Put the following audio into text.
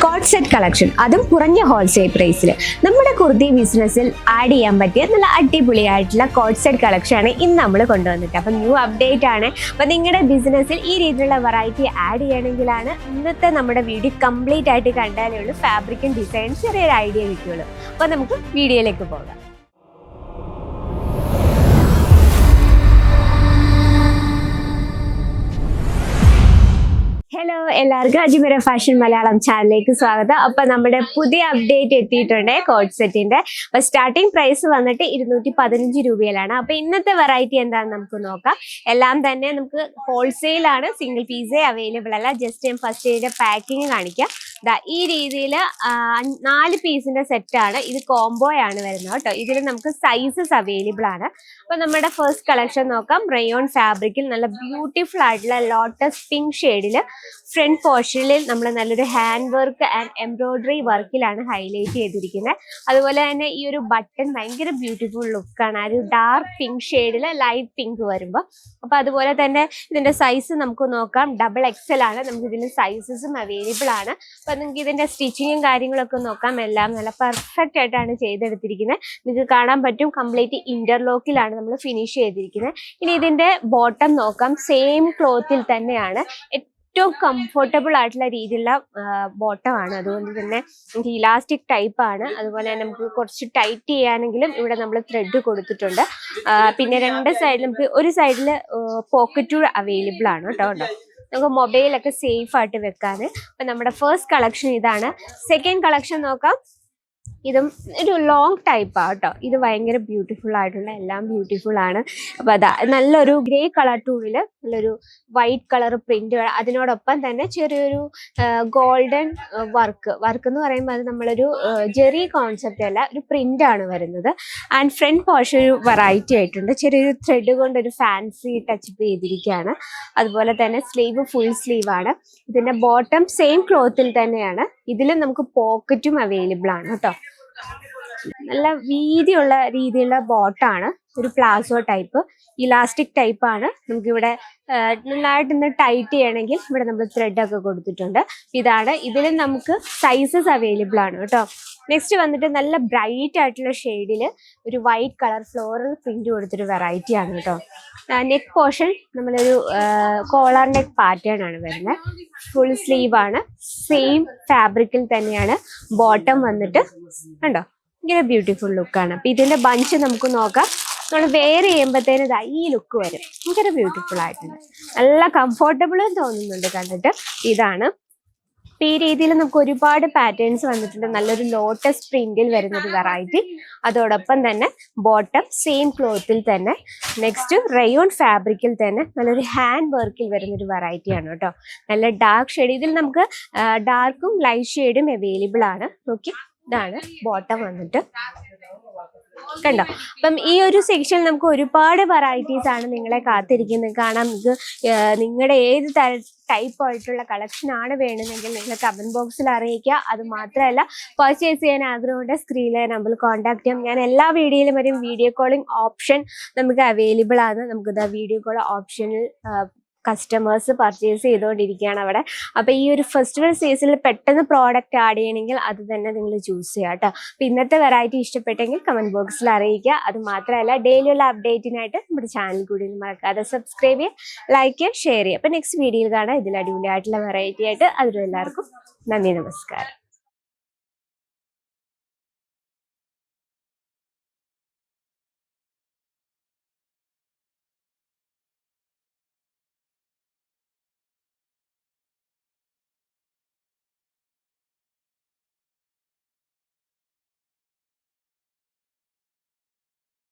Coat set collection, അതും കുറഞ്ഞ wholesale പ്രൈസിൽ നമ്മുടെ കുർത്തി ബിസിനസ്സിൽ ആഡ് ചെയ്യാൻ പറ്റിയ നല്ല അടിപൊളിയായിട്ടുള്ള കോട്ട് സെറ്റ് കളക്ഷൻ ആണ് ഇന്ന് നമ്മൾ കൊണ്ടുവന്നിട്ട്. അപ്പം ന്യൂ അപ്ഡേറ്റ് ആണ്. അപ്പം നിങ്ങളുടെ ബിസിനസ്സിൽ ഈ രീതിയിലുള്ള വെറൈറ്റി ആഡ് ചെയ്യണമെങ്കിലാണ് ഇന്നത്തെ നമ്മുടെ വീഡിയോ കംപ്ലീറ്റ് ആയിട്ട് കണ്ടാലേ ഉള്ളൂ ഫാബ്രിക്കും ഡിസൈൻ ചെറിയൊരു ഐഡിയ കിട്ടുള്ളൂ. അപ്പോൾ നമുക്ക് വീഡിയോയിലേക്ക് പോകാം. ഹലോ, എല്ലാവർക്കും അജ്മീര ഫാഷൻ മലയാളം ചാനലിലേക്ക് സ്വാഗതം. അപ്പൊ നമ്മുടെ പുതിയ അപ്ഡേറ്റ് എത്തിയിട്ടുണ്ട് കോട്ട് സെറ്റിന്റെ. അപ്പൊ സ്റ്റാർട്ടിംഗ് പ്രൈസ് വന്നിട്ട് 215 രൂപയിലാണ്. അപ്പൊ ഇന്നത്തെ വെറൈറ്റി എന്താണെന്ന് നമുക്ക് നോക്കാം. എല്ലാം തന്നെ നമുക്ക് ഹോൾസെയിൽ ആണ്, സിംഗിൾ പീസേ അവൈലബിൾ അല്ല. ജസ്റ്റ് ഞാൻ ഫസ്റ്റ് ഇതിന്റെ പാക്കിങ് കാണിക്കാം. ഈ രീതിയിൽ 4 പീസിന്റെ സെറ്റാണ് ഇത്, കോംബോ ആണ് വരുന്നത് കേട്ടോ. ഇതിൽ നമുക്ക് സൈസസ് അവൈലബിൾ ആണ്. അപ്പൊ നമ്മുടെ ഫസ്റ്റ് കളക്ഷൻ നോക്കാം. റയോൺ ഫാബ്രിക്കിൽ നല്ല ബ്യൂട്ടിഫുൾ ആയിട്ടുള്ള ലോട്ടസ് പിങ്ക് ഷെയ്ഡില് ഫ്രണ്ട് പോർഷനിൽ നമ്മൾ നല്ലൊരു ഹാൻഡ് വർക്ക് ആൻഡ് എംബ്രോയിഡറി വർക്കിലാണ് ഹൈലൈറ്റ് ചെയ്തിരിക്കുന്നത്. അതുപോലെ തന്നെ ഈ ഒരു ബട്ടൺ ഭയങ്കര ബ്യൂട്ടിഫുൾ ലുക്കാണ്. ആ ഒരു ഡാർക്ക് പിങ്ക് ഷെയ്ഡിൽ ലൈറ്റ് പിങ്ക് വരുമ്പോൾ. അപ്പൊ അതുപോലെ തന്നെ ഇതിന്റെ സൈസ് നമുക്ക് നോക്കാം. XXL ആണ്. നമുക്ക് ഇതിന് സൈസസും അവൈലബിൾ ആണ്. അപ്പൊ നിങ്ങൾക്ക് ഇതിന്റെ സ്റ്റിച്ചിങ്ങും കാര്യങ്ങളൊക്കെ നോക്കാം. എല്ലാം നല്ല പെർഫെക്റ്റ് ആയിട്ടാണ് ചെയ്തെടുത്തിരിക്കുന്നത്. നിങ്ങൾക്ക് കാണാൻ പറ്റും കംപ്ലീറ്റ് ഇന്റർലോക്കിലാണ് നമ്മൾ ഫിനിഷ് ചെയ്തിരിക്കുന്നത്. ഇനി ഇതിന്റെ ബോട്ടം നോക്കാം. സെയിം ക്ലോത്തിൽ തന്നെയാണ്. ഏറ്റവും കംഫർട്ടബിൾ ആയിട്ടുള്ള രീതിയിലുള്ള ബോട്ടം ആണ്. അതുകൊണ്ട് തന്നെ നമുക്ക് ഇലാസ്റ്റിക് ടൈപ്പ് ആണ്. അതുപോലെ തന്നെ നമുക്ക് കുറച്ച് ടൈറ്റ് ചെയ്യാനെങ്കിലും ഇവിടെ നമ്മൾ ത്രെഡ് കൊടുത്തിട്ടുണ്ട്. പിന്നെ രണ്ട് സൈഡിൽ നമുക്ക് ഒരു സൈഡിൽ പോക്കറ്റ് അവൈലബിൾ ആണ് കേട്ടോ. നമുക്ക് മൊബൈലൊക്കെ സേഫ് ആയിട്ട് വെക്കാൻ. അപ്പൊ നമ്മുടെ ഫസ്റ്റ് കളക്ഷൻ ഇതാണ്. സെക്കൻഡ് കളക്ഷൻ നോക്കാം. ഇതും ഒരു ലോങ് ടൈപ്പാണ് കേട്ടോ. ഇത് ഭയങ്കര ബ്യൂട്ടിഫുൾ ആയിട്ടുള്ള, എല്ലാം ബ്യൂട്ടിഫുൾ ആണ്. അപ്പൊ അതാ നല്ലൊരു ഗ്രേ കളർ ടൂണില് നല്ലൊരു വൈറ്റ് കളർ പ്രിന്റ്, അതിനോടൊപ്പം തന്നെ ചെറിയൊരു ഗോൾഡൻ വർക്ക് എന്ന് പറയുമ്പോൾ അത് നമ്മളൊരു ജെറി കോൺസെപ്റ്റ് അല്ല, ഒരു പ്രിന്റ് ആണ് വരുന്നത്. ആൻഡ് ഫ്രണ്ട് പോർഷൻ ഒരു വെറൈറ്റി ആയിട്ടുണ്ട്. ചെറിയൊരു ത്രെഡ് കൊണ്ട് ഒരു ഫാൻസി ടച്ചപ്പ് ചെയ്തിരിക്കുകയാണ്. അതുപോലെ തന്നെ സ്ലീവ് ഫുൾ സ്ലീവ് ആണ്. ഇതിന്റെ ബോട്ടം സെയിം ക്ലോത്തിൽ തന്നെയാണ്. ഇതിലും നമുക്ക് പോക്കറ്റും അവൈലബിൾ ആണ് കേട്ടോ. നല്ല വീതിയുള്ള രീതിയിലുള്ള ബോട്ടാണ്. ഒരു പ്ലാസോ ടൈപ്പ്, ഇലാസ്റ്റിക് ടൈപ്പ് ആണ്. നമുക്കിവിടെ നന്നായിട്ട് ടൈറ്റ് ചെയ്യണമെങ്കിൽ ഇവിടെ നമ്മൾ ത്രെഡ് ഒക്കെ കൊടുത്തിട്ടുണ്ട്. ഇതാണ്. ഇതിൽ നമുക്ക് സൈസസ് അവൈലബിൾ ആണ് കേട്ടോ. നെക്സ്റ്റ് വന്നിട്ട് നല്ല ബ്രൈറ്റ് ആയിട്ടുള്ള ഷെയ്ഡിൽ ഒരു വൈറ്റ് കളർ ഫ്ലോറൽ പ്രിന്റ് കൊടുത്തൊരു വെറൈറ്റി ആണ് കേട്ടോ. നെക്ക് പോർഷൻ നമ്മളൊരു കോളർ നെക്ക് പാറ്റേൺ ആണ് വരുന്നത്. ഫുൾ സ്ലീവ് ആണ്. സെയിം ഫാബ്രിക്കിൽ തന്നെയാണ് ബോട്ടം വന്നിട്ട്. കണ്ടോ, ഇങ്ങനെ ബ്യൂട്ടിഫുൾ ലുക്കാണ്. അപ്പൊ ഇതിന്റെ ബഞ്ച് നമുക്ക് നോക്കാം. നമ്മൾ വെയർ ചെയ്യുമ്പോഴത്തേന് ഈ ലുക്ക് വരും. ഭയങ്കര ബ്യൂട്ടിഫുൾ ആയിട്ടുണ്ട്. നല്ല കംഫർട്ടബിളും തോന്നുന്നുണ്ട് കണ്ടിട്ട്. ഇതാണ്. അപ്പൊ ഈ രീതിയിൽ നമുക്ക് ഒരുപാട് പാറ്റേൺസ് വന്നിട്ടുണ്ട്. നല്ലൊരു ലോട്ടസ് പ്രിന്റിൽ വരുന്നൊരു വെറൈറ്റി. അതോടൊപ്പം തന്നെ ബോട്ടം സെയിം ക്ലോത്തിൽ തന്നെ. നെക്സ്റ്റ് റയോൺ ഫാബ്രിക്കിൽ തന്നെ നല്ലൊരു ഹാൻഡ് വർക്കിൽ വരുന്നൊരു വെറൈറ്റി ആണ് കേട്ടോ. നല്ല ഡാർക്ക് ഷെയ്ഡ്. ഇതിൽ നമുക്ക് ഡാർക്കും ലൈറ്റ് ഷെയ്ഡും അവൈലബിൾ ആണ്. ഓക്കെ, ഇതാണ് ബോട്ടം വന്നിട്ട്. കണ്ടോ. അപ്പം ഈ ഒരു സെക്ഷനിൽ നമുക്ക് ഒരുപാട് വെറൈറ്റീസ് ആണ് നിങ്ങളെ കാത്തിരിക്കുന്നത്. കാണാം. നിങ്ങൾക്ക് നിങ്ങളുടെ ഏത് ടൈപ്പ് ആയിട്ടുള്ള കളക്ഷൻ ആണ് വേണമെങ്കിൽ നിങ്ങൾ കമന്റ് ബോക്സിൽ അറിയിക്കുക. അത് മാത്രമല്ല, പർച്ചേസ് ചെയ്യാൻ ആഗ്രഹമുണ്ട് സ്ക്രീനിലെ നമ്പറിൽ കോൺടാക്ട് ചെയ്യാം. ഞാൻ എല്ലാ വീഡിയോയിലും വരും വീഡിയോ കോളിംഗ് ഓപ്ഷൻ നമുക്ക് അവൈലബിൾ ആണ്. നമുക്കിത് വീഡിയോ കോൾ ഓപ്ഷനിൽ കസ്റ്റമേഴ്സ് പർച്ചേസ് ചെയ്തുകൊണ്ടിരിക്കുകയാണ് അവിടെ. അപ്പോൾ ഈ ഒരു ഫെസ്റ്റിവൽ സീസണിൽ പെട്ടെന്ന് പ്രോഡക്റ്റ് ആഡ് ചെയ്യണമെങ്കിൽ അത് തന്നെ നിങ്ങൾ ചൂസ് ചെയ്യുക കേട്ടോ. അപ്പോൾ ഇന്നത്തെ വെറൈറ്റി ഇഷ്ടപ്പെട്ടെങ്കിൽ കമന്റ് ബോക്സിൽ അറിയിക്കുക. അത് മാത്രമല്ല, ഡെയിലിയുള്ള അപ്ഡേറ്റിനായിട്ട് നമ്മുടെ ചാനൽ കൂടി മറക്കാതെ സബ്സ്ക്രൈബ് ചെയ്യുക, ലൈക്ക് ചെയ്യുക, ഷെയർ ചെയ്യുക. അപ്പോൾ നെക്സ്റ്റ് വീഡിയോയിൽ കാണാം ഇതിൽ അടിപൊളിയായിട്ടുള്ള വെറൈറ്റി ആയിട്ട്. അതിലെല്ലാവർക്കും നന്ദി, നമസ്കാരം.